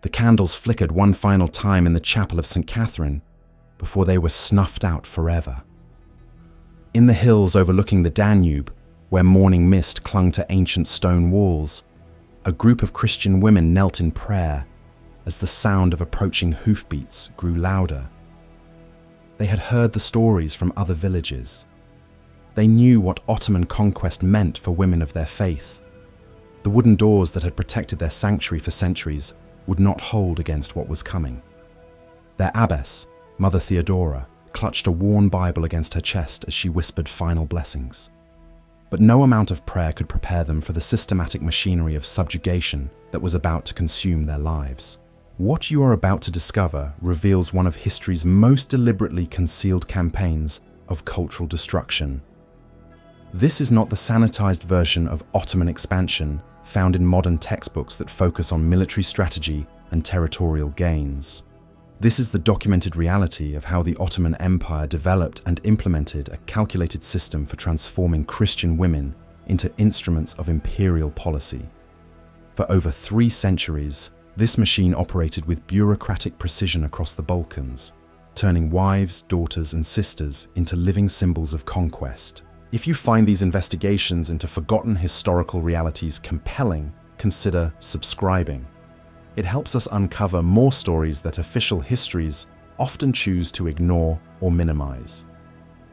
The candles flickered one final time in the chapel of St. Catherine before they were snuffed out forever. In the hills overlooking the Danube, where morning mist clung to ancient stone walls, a group of Christian women knelt in prayer as the sound of approaching hoofbeats grew louder. They had heard the stories from other villages. They knew what Ottoman conquest meant for women of their faith. The wooden doors that had protected their sanctuary for centuries would not hold against what was coming. Their abbess, Mother Theodora, clutched a worn Bible against her chest as she whispered final blessings. But no amount of prayer could prepare them for the systematic machinery of subjugation that was about to consume their lives. What you are about to discover reveals one of history's most deliberately concealed campaigns of cultural destruction. This is not the sanitized version of Ottoman expansion found in modern textbooks that focus on military strategy and territorial gains. This is the documented reality of how the Ottoman Empire developed and implemented a calculated system for transforming Christian women into instruments of imperial policy. For over 3 centuries, this machine operated with bureaucratic precision across the Balkans, turning wives, daughters, and sisters into living symbols of conquest. If you find these investigations into forgotten historical realities compelling, consider subscribing. It helps us uncover more stories that official histories often choose to ignore or minimize.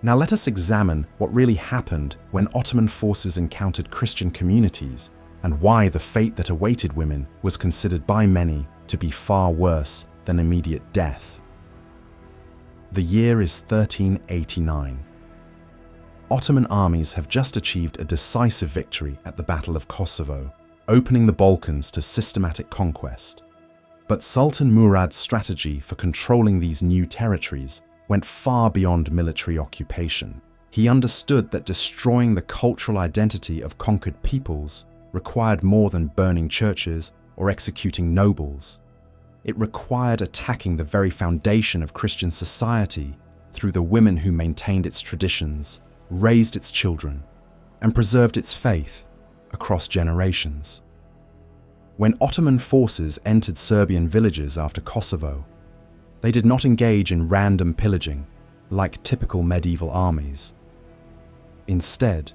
Now let us examine what really happened when Ottoman forces encountered Christian communities and why the fate that awaited women was considered by many to be far worse than immediate death. The year is 1389. Ottoman armies have just achieved a decisive victory at the Battle of Kosovo, opening the Balkans to systematic conquest. But Sultan Murad's strategy for controlling these new territories went far beyond military occupation. He understood that destroying the cultural identity of conquered peoples required more than burning churches or executing nobles. It required attacking the very foundation of Christian society through the women who maintained its traditions, raised its children, and preserved its faith across generations. When Ottoman forces entered Serbian villages after Kosovo, they did not engage in random pillaging like typical medieval armies. Instead,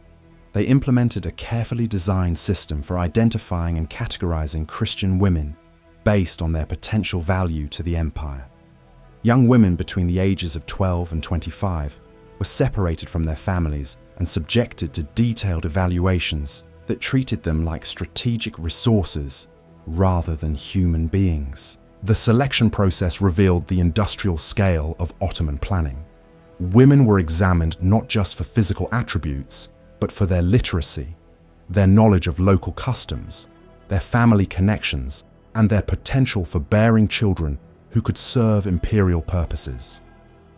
they implemented a carefully designed system for identifying and categorizing Christian women based on their potential value to the empire. Young women between the ages of 12 and 25 were separated from their families and subjected to detailed evaluations that treated them like strategic resources rather than human beings. The selection process revealed the industrial scale of Ottoman planning. Women were examined not just for physical attributes, but for their literacy, their knowledge of local customs, their family connections, and their potential for bearing children who could serve imperial purposes.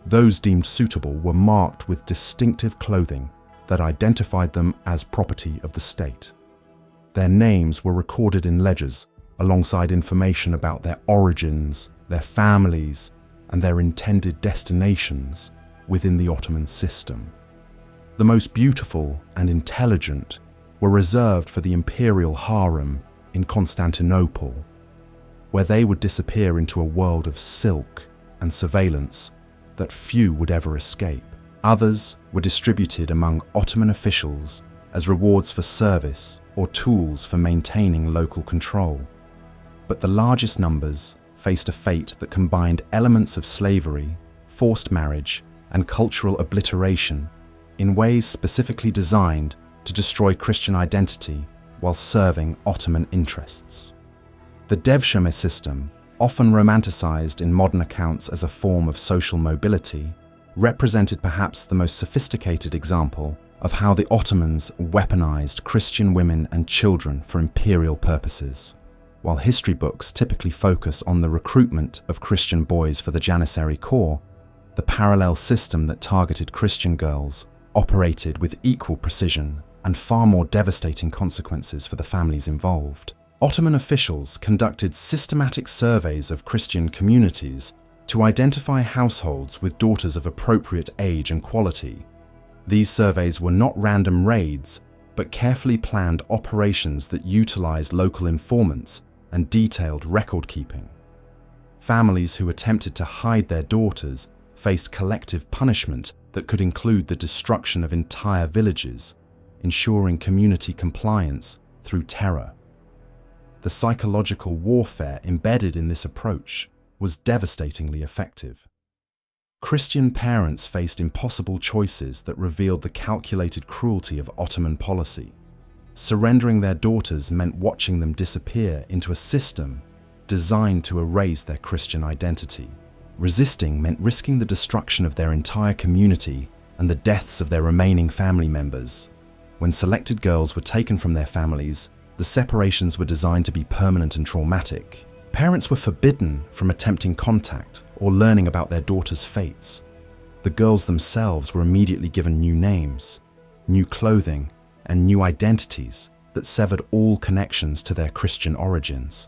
Those deemed suitable were marked with distinctive clothing that identified them as property of the state. Their names were recorded in ledgers alongside information about their origins, their families, and their intended destinations within the Ottoman system. The most beautiful and intelligent were reserved for the imperial harem in Constantinople, where they would disappear into a world of silk and surveillance that few would ever escape. Others were distributed among Ottoman officials as rewards for service or tools for maintaining local control. But the largest numbers faced a fate that combined elements of slavery, forced marriage, and cultural obliteration in ways specifically designed to destroy Christian identity while serving Ottoman interests. The devshirme system, often romanticized in modern accounts as a form of social mobility, represented perhaps the most sophisticated example of how the Ottomans weaponized Christian women and children for imperial purposes. While history books typically focus on the recruitment of Christian boys for the Janissary Corps, the parallel system that targeted Christian girls operated with equal precision and far more devastating consequences for the families involved. Ottoman officials conducted systematic surveys of Christian communities to identify households with daughters of appropriate age and quality. These surveys were not random raids, but carefully planned operations that utilized local informants and detailed record keeping. Families who attempted to hide their daughters faced collective punishment that could include the destruction of entire villages, ensuring community compliance through terror. The psychological warfare embedded in this approach was devastatingly effective. Christian parents faced impossible choices that revealed the calculated cruelty of Ottoman policy. Surrendering their daughters meant watching them disappear into a system designed to erase their Christian identity. Resisting meant risking the destruction of their entire community and the deaths of their remaining family members. When selected girls were taken from their families, the separations were designed to be permanent and traumatic. Parents were forbidden from attempting contact or learning about their daughters' fates. The girls themselves were immediately given new names, new clothing, and new identities that severed all connections to their Christian origins.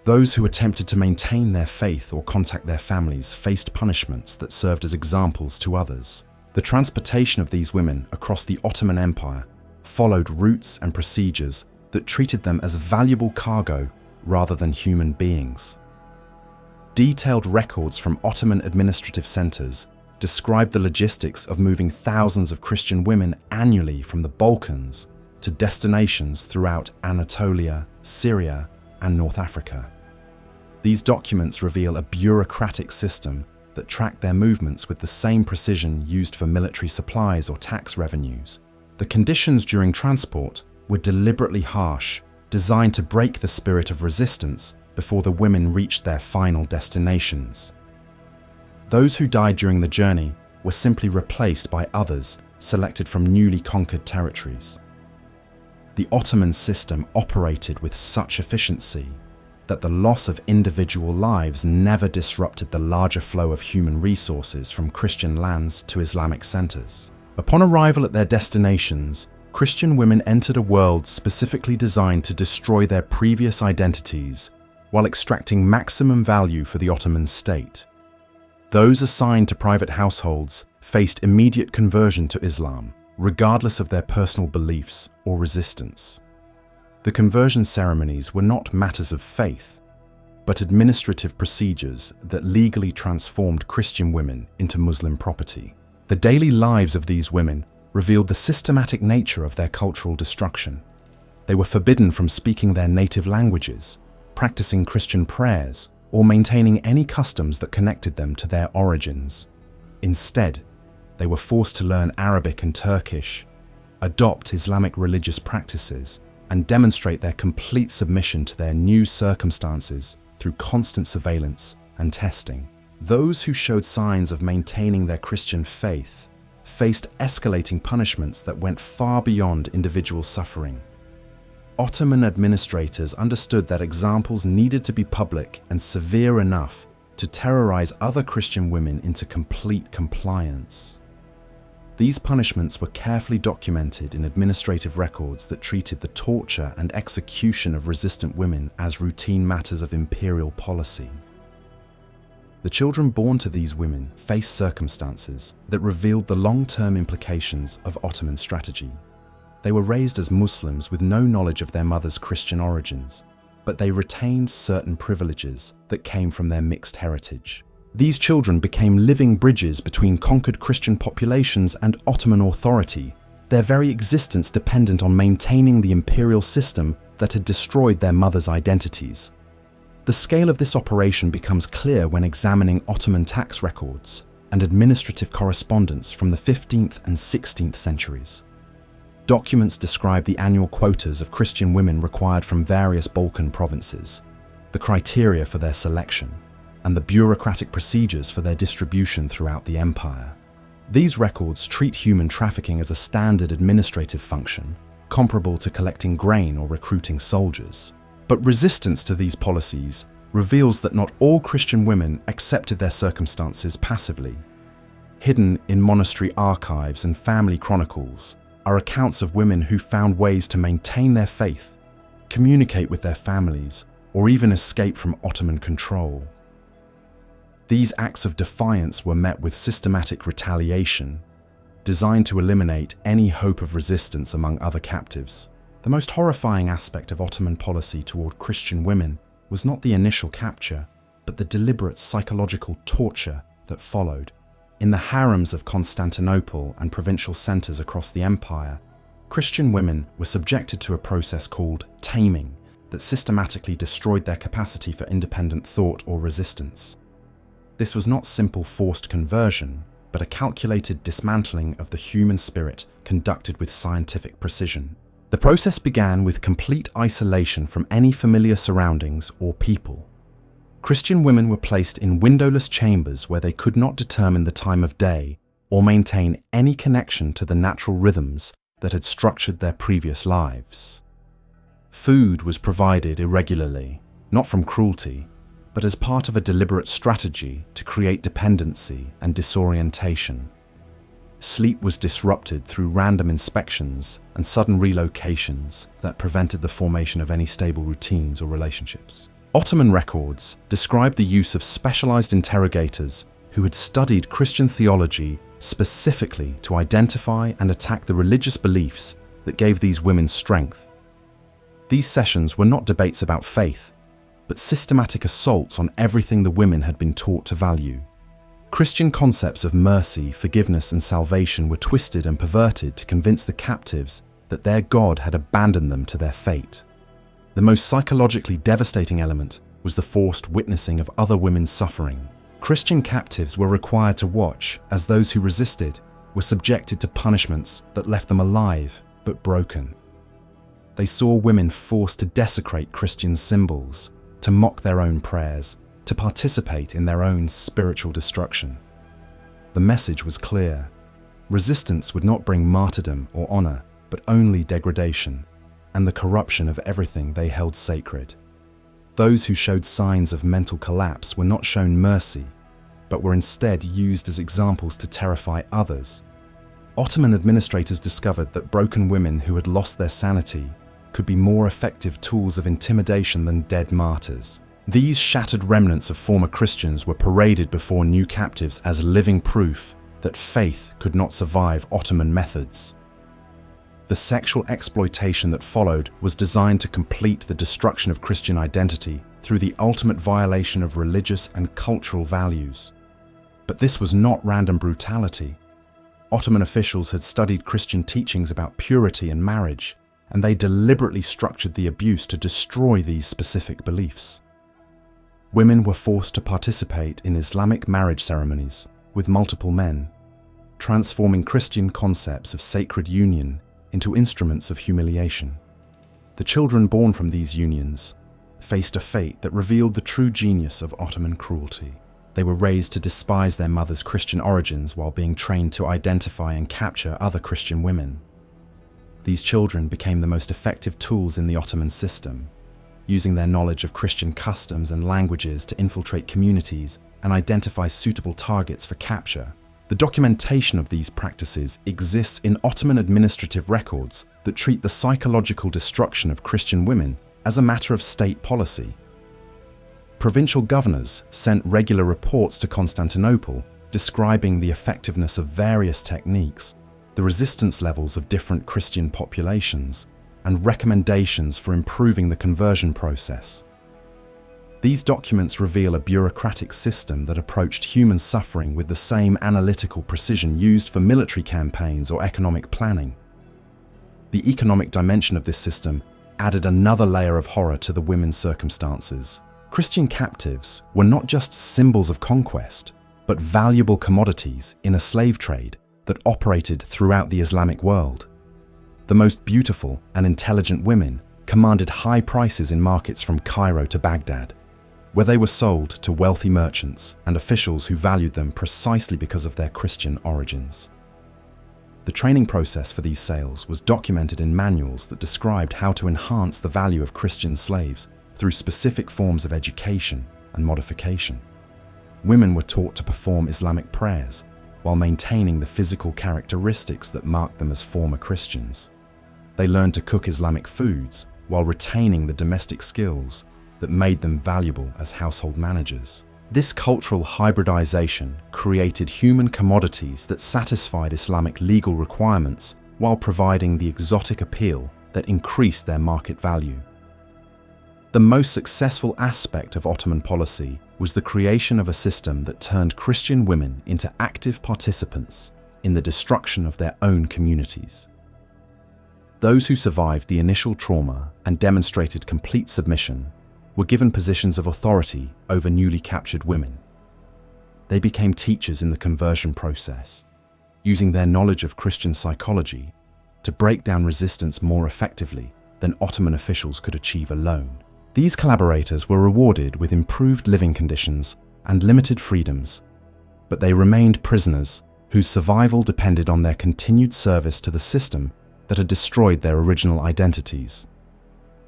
Those who attempted to maintain their faith or contact their families faced punishments that served as examples to others. The transportation of these women across the Ottoman Empire followed routes and procedures that treated them as valuable cargo rather than human beings. Detailed records from Ottoman administrative centers describe the logistics of moving thousands of Christian women annually from the Balkans to destinations throughout Anatolia, Syria, and North Africa. These documents reveal a bureaucratic system that tracked their movements with the same precision used for military supplies or tax revenues. The conditions during transport were deliberately harsh, designed to break the spirit of resistance before the women reached their final destinations. Those who died during the journey were simply replaced by others selected from newly conquered territories. The Ottoman system operated with such efficiency that the loss of individual lives never disrupted the larger flow of human resources from Christian lands to Islamic centers. Upon arrival at their destinations, Christian women entered a world specifically designed to destroy their previous identities while extracting maximum value for the Ottoman state. Those assigned to private households faced immediate conversion to Islam, regardless of their personal beliefs or resistance. The conversion ceremonies were not matters of faith, but administrative procedures that legally transformed Christian women into Muslim property. The daily lives of these women revealed the systematic nature of their cultural destruction. They were forbidden from speaking their native languages, practicing Christian prayers, or maintaining any customs that connected them to their origins. Instead, they were forced to learn Arabic and Turkish, adopt Islamic religious practices, and demonstrate their complete submission to their new circumstances through constant surveillance and testing. Those who showed signs of maintaining their Christian faith faced escalating punishments that went far beyond individual suffering. Ottoman administrators understood that examples needed to be public and severe enough to terrorize other Christian women into complete compliance. These punishments were carefully documented in administrative records that treated the torture and execution of resistant women as routine matters of imperial policy. The children born to these women faced circumstances that revealed the long-term implications of Ottoman strategy. They were raised as Muslims with no knowledge of their mother's Christian origins, but they retained certain privileges that came from their mixed heritage. These children became living bridges between conquered Christian populations and Ottoman authority, their very existence dependent on maintaining the imperial system that had destroyed their mothers' identities. The scale of this operation becomes clear when examining Ottoman tax records and administrative correspondence from the 15th and 16th centuries. Documents describe the annual quotas of Christian women required from various Balkan provinces, the criteria for their selection, and the bureaucratic procedures for their distribution throughout the empire. These records treat human trafficking as a standard administrative function, comparable to collecting grain or recruiting soldiers. But resistance to these policies reveals that not all Christian women accepted their circumstances passively. Hidden in monastery archives and family chronicles are accounts of women who found ways to maintain their faith, communicate with their families, or even escape from Ottoman control. These acts of defiance were met with systematic retaliation, designed to eliminate any hope of resistance among other captives. The most horrifying aspect of Ottoman policy toward Christian women was not the initial capture, but the deliberate psychological torture that followed. In the harems of Constantinople and provincial centers across the empire, Christian women were subjected to a process called taming that systematically destroyed their capacity for independent thought or resistance. This was not simple forced conversion, but a calculated dismantling of the human spirit conducted with scientific precision. The process began with complete isolation from any familiar surroundings or people. Christian women were placed in windowless chambers where they could not determine the time of day or maintain any connection to the natural rhythms that had structured their previous lives. Food was provided irregularly, not from cruelty, but as part of a deliberate strategy to create dependency and disorientation. Sleep was disrupted through random inspections and sudden relocations that prevented the formation of any stable routines or relationships. Ottoman records describe the use of specialized interrogators who had studied Christian theology specifically to identify and attack the religious beliefs that gave these women strength. These sessions were not debates about faith, but systematic assaults on everything the women had been taught to value. Christian concepts of mercy, forgiveness, and salvation were twisted and perverted to convince the captives that their God had abandoned them to their fate. The most psychologically devastating element was the forced witnessing of other women's suffering. Christian captives were required to watch as those who resisted were subjected to punishments that left them alive but broken. They saw women forced to desecrate Christian symbols, to mock their own prayers, to participate in their own spiritual destruction. The message was clear. Resistance would not bring martyrdom or honor, but only degradation and the corruption of everything they held sacred. Those who showed signs of mental collapse were not shown mercy, but were instead used as examples to terrify others. Ottoman administrators discovered that broken women who had lost their sanity could be more effective tools of intimidation than dead martyrs. These shattered remnants of former Christians were paraded before new captives as living proof that faith could not survive Ottoman methods. The sexual exploitation that followed was designed to complete the destruction of Christian identity through the ultimate violation of religious and cultural values. But this was not random brutality. Ottoman officials had studied Christian teachings about purity and marriage, and they deliberately structured the abuse to destroy these specific beliefs. Women were forced to participate in Islamic marriage ceremonies with multiple men, transforming Christian concepts of sacred union into instruments of humiliation. The children born from these unions faced a fate that revealed the true genius of Ottoman cruelty. They were raised to despise their mother's Christian origins while being trained to identify and capture other Christian women. These children became the most effective tools in the Ottoman system, using their knowledge of Christian customs and languages to infiltrate communities and identify suitable targets for capture. The documentation of these practices exists in Ottoman administrative records that treat the psychological destruction of Christian women as a matter of state policy. Provincial governors sent regular reports to Constantinople describing the effectiveness of various techniques, the resistance levels of different Christian populations, and recommendations for improving the conversion process. These documents reveal a bureaucratic system that approached human suffering with the same analytical precision used for military campaigns or economic planning. The economic dimension of this system added another layer of horror to the women's circumstances. Christian captives were not just symbols of conquest, but valuable commodities in a slave trade that operated throughout the Islamic world. The most beautiful and intelligent women commanded high prices in markets from Cairo to Baghdad, where they were sold to wealthy merchants and officials who valued them precisely because of their Christian origins. The training process for these sales was documented in manuals that described how to enhance the value of Christian slaves through specific forms of education and modification. Women were taught to perform Islamic prayers while maintaining the physical characteristics that marked them as former Christians. They learned to cook Islamic foods while retaining the domestic skills that made them valuable as household managers. This cultural hybridization created human commodities that satisfied Islamic legal requirements while providing the exotic appeal that increased their market value. The most successful aspect of Ottoman policy was the creation of a system that turned Christian women into active participants in the destruction of their own communities. Those who survived the initial trauma and demonstrated complete submission were given positions of authority over newly captured women. They became teachers in the conversion process, using their knowledge of Christian psychology to break down resistance more effectively than Ottoman officials could achieve alone. These collaborators were rewarded with improved living conditions and limited freedoms, but they remained prisoners whose survival depended on their continued service to the system that had destroyed their original identities.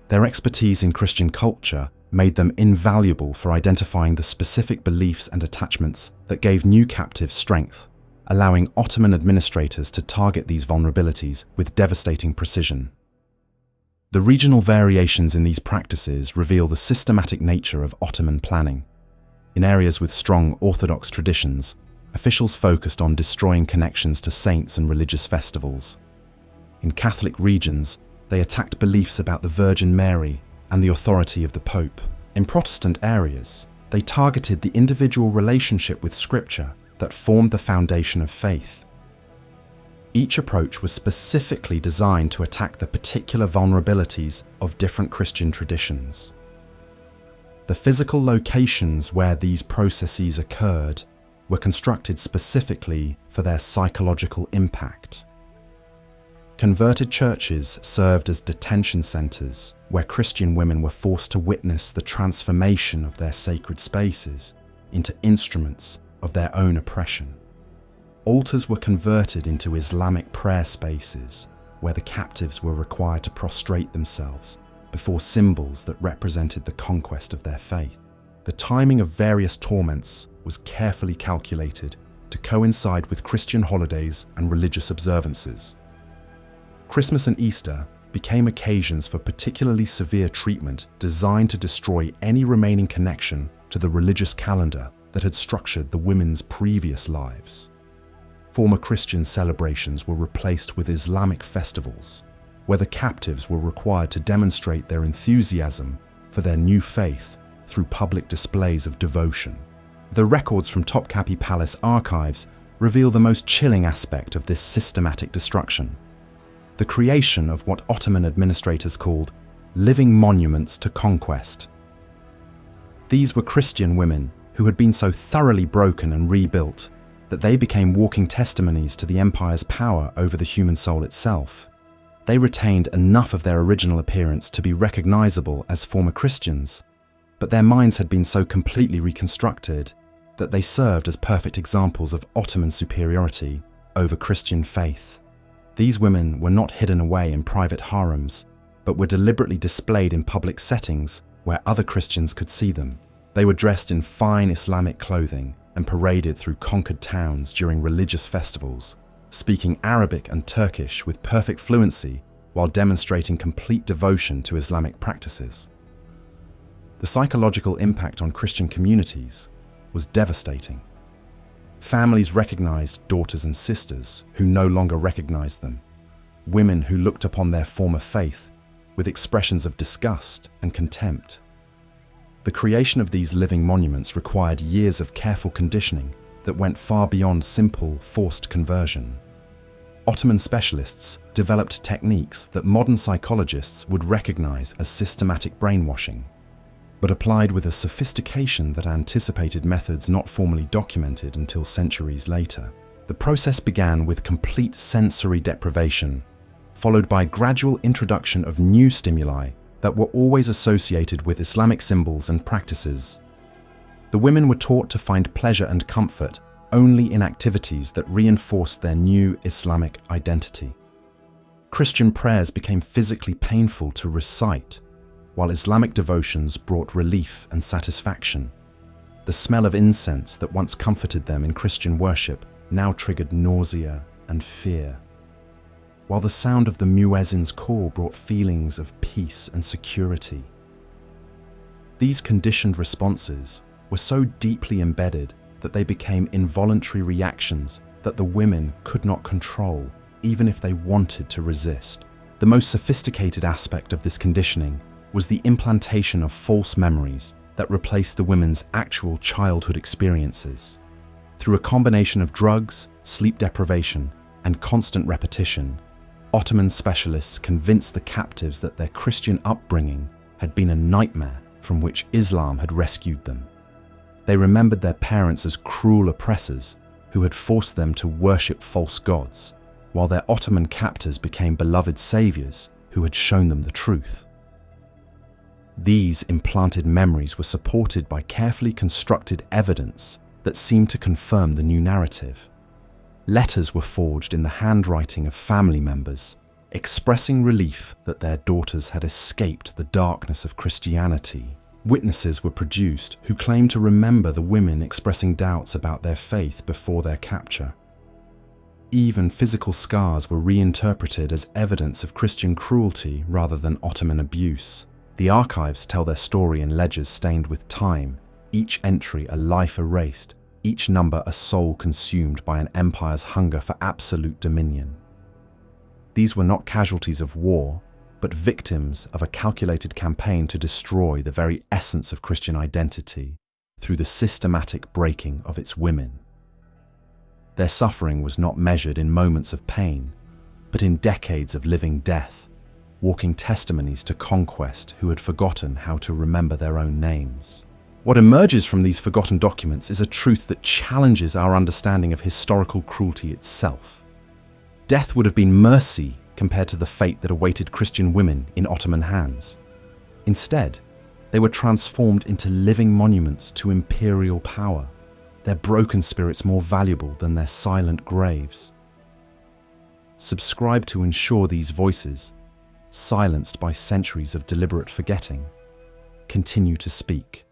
Their expertise in Christian culture made them invaluable for identifying the specific beliefs and attachments that gave new captives strength, allowing Ottoman administrators to target these vulnerabilities with devastating precision. The regional variations in these practices reveal the systematic nature of Ottoman planning. In areas with strong Orthodox traditions, officials focused on destroying connections to saints and religious festivals. In Catholic regions, they attacked beliefs about the Virgin Mary and the authority of the Pope. In Protestant areas, they targeted the individual relationship with Scripture that formed the foundation of faith. Each approach was specifically designed to attack the particular vulnerabilities of different Christian traditions. The physical locations where these processes occurred were constructed specifically for their psychological impact. Converted churches served as detention centers where Christian women were forced to witness the transformation of their sacred spaces into instruments of their own oppression. Altars were converted into Islamic prayer spaces where the captives were required to prostrate themselves before symbols that represented the conquest of their faith. The timing of various torments was carefully calculated to coincide with Christian holidays and religious observances. Christmas and Easter became occasions for particularly severe treatment designed to destroy any remaining connection to the religious calendar that had structured the women's previous lives. Former Christian celebrations were replaced with Islamic festivals, where the captives were required to demonstrate their enthusiasm for their new faith through public displays of devotion. The records from Topkapi Palace archives reveal the most chilling aspect of this systematic destruction: the creation of what Ottoman administrators called living monuments to conquest. These were Christian women who had been so thoroughly broken and rebuilt that they became walking testimonies to the empire's power over the human soul itself. They retained enough of their original appearance to be recognizable as former Christians, but their minds had been so completely reconstructed that they served as perfect examples of Ottoman superiority over Christian faith. These women were not hidden away in private harems, but were deliberately displayed in public settings where other Christians could see them. They were dressed in fine Islamic clothing and paraded through conquered towns during religious festivals, speaking Arabic and Turkish with perfect fluency while demonstrating complete devotion to Islamic practices. The psychological impact on Christian communities was devastating. Families recognized daughters and sisters who no longer recognized them, women who looked upon their former faith with expressions of disgust and contempt. The creation of these living monuments required years of careful conditioning that went far beyond simple, forced conversion. Ottoman specialists developed techniques that modern psychologists would recognize as systematic brainwashing, but applied with a sophistication that anticipated methods not formally documented until centuries later. The process began with complete sensory deprivation, followed by gradual introduction of new stimuli that were always associated with Islamic symbols and practices. The women were taught to find pleasure and comfort only in activities that reinforced their new Islamic identity. Christian prayers became physically painful to recite, while Islamic devotions brought relief and satisfaction. The smell of incense that once comforted them in Christian worship now triggered nausea and fear, while the sound of the muezzin's call brought feelings of peace and security. These conditioned responses were so deeply embedded that they became involuntary reactions that the women could not control, even if they wanted to resist. The most sophisticated aspect of this conditioning was the implantation of false memories that replaced the women's actual childhood experiences. Through a combination of drugs, sleep deprivation, and constant repetition, Ottoman specialists convinced the captives that their Christian upbringing had been a nightmare from which Islam had rescued them. They remembered their parents as cruel oppressors who had forced them to worship false gods, while their Ottoman captors became beloved saviors who had shown them the truth. These implanted memories were supported by carefully constructed evidence that seemed to confirm the new narrative. Letters were forged in the handwriting of family members, expressing relief that their daughters had escaped the darkness of Christianity. Witnesses were produced who claimed to remember the women expressing doubts about their faith before their capture. Even physical scars were reinterpreted as evidence of Christian cruelty rather than Ottoman abuse. The archives tell their story in ledgers stained with time, each entry a life erased, each number a soul consumed by an empire's hunger for absolute dominion. These were not casualties of war, but victims of a calculated campaign to destroy the very essence of Christian identity through the systematic breaking of its women. Their suffering was not measured in moments of pain, but in decades of living death, walking testimonies to conquest who had forgotten how to remember their own names. What emerges from these forgotten documents is a truth that challenges our understanding of historical cruelty itself. Death would have been mercy compared to the fate that awaited Christian women in Ottoman hands. Instead, they were transformed into living monuments to imperial power, their broken spirits more valuable than their silent graves. Subscribe to ensure these voices, silenced by centuries of deliberate forgetting, continue to speak.